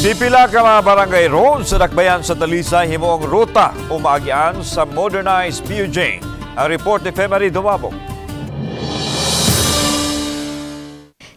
Pipila ka mga barangay road sa Dakbayan sa Talisay himong ruta umaagian sa modernized PUJ. Ang report ni Femari Dumabog.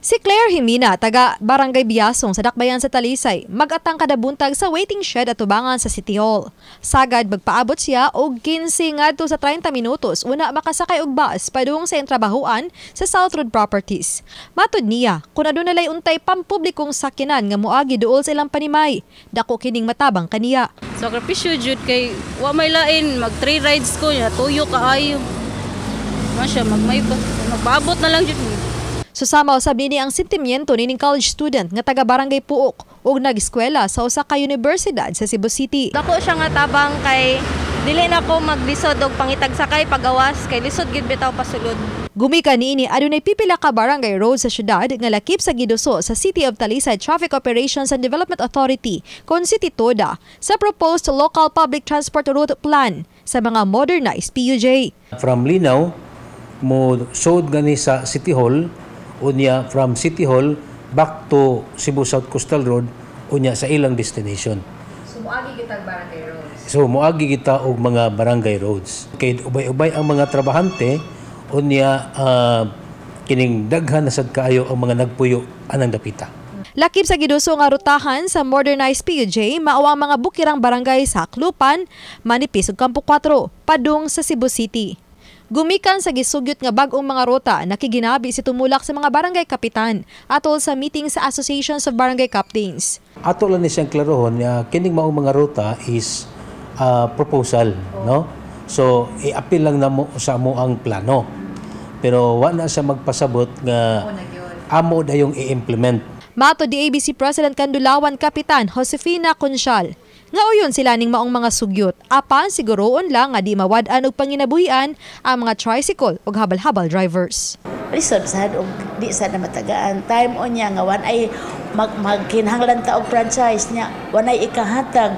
Si Claire Jimena, taga Barangay Biasong sa Dakbayan sa Talisay, mag-atang kada buntag sa waiting shed at tubangan sa City Hall. Sagad magpaabot siya og 15 ngadto sa 30 minutos una makasakay og bus padung sa trabahuan sa South Road Properties. Matud niya, kun aduna lay untay pampublikong sakyanan nga moagi duol sa ilang panimay, dako kining matabang kaniya. Sakripisyo jud kay wa may lain mag 3 rides ko ya tuyo kaayo. Masya magpaabot na lang jud. Susama usab nini ang sentimiento nining college student nga taga Barangay Puok ug nag-eskwela sa usa ka universidad sa Cebu City. Dako siya nga tabang kay dili na ko maglisod og pangitag sakay pagawas kay lisod gid bitaw pasulod. Gumika niini adunay pipila ka barangay road sa syudad nga lakip sa giduso sa City of Talisay Traffic Operations and Development Authority kon City Toda sa proposed local public transport route plan sa mga modernized PUJ. From Linaw mo sod gani sa City Hall, unya from City Hall back to Cebu South Coastal Road unya sa ilang destination. So moagi kita barangay roads. So moagi kita og mga barangay roads. Kay ubay-ubay ang mga trabahante unya kining daghan na sad kaayo ang mga nagpuyo anang dapita. Lakip sa giduso nga rutahan sa modernized PUJ mao ang mga bukirang barangay sa Aklupan, Manipis ug Campo 4 padung sa Cebu City. Gumikan sa gisugyot nga bag-ong mga ruta nakiginabi si tumulak sa mga barangay kapitan atol sa meeting sa Associations of Barangay Captains. Ato lang ni siyang klarohon nga kining maong mga ruta is proposal, no? So i-appeal lang namo sa amo ang plano. Pero wa na siya magpasabot nga amo dayong i-implement. Mato di ABC President Kandulawan Kapitan Josefina Conchal. Nga uyon sila ning maong mga sugyot, apan siguroon lang nga di mawad-an og panginabuhian ang mga tricycle ug habal-habal drivers. Lisod sad og di sad na matagaan. Time on niya nga wan ay magkinahanglan ta og franchise niya, wan ay ikahatag.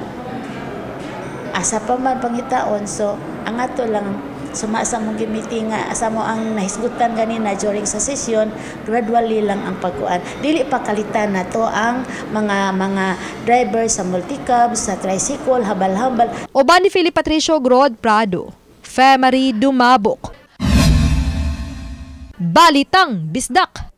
Asa pa man pangitaon, so ang ato lang sumasa mong gimiting nga asa mo ang nahisgutan ganina during sa session, gradually lang ang pagkuan. Dili pa kalitan na to ang mga drivers sa multicab, sa tricycle, habal-habal. Oban ni Philip Patricio Grod Prado, Femari Dumabok. Balitang Bisdak.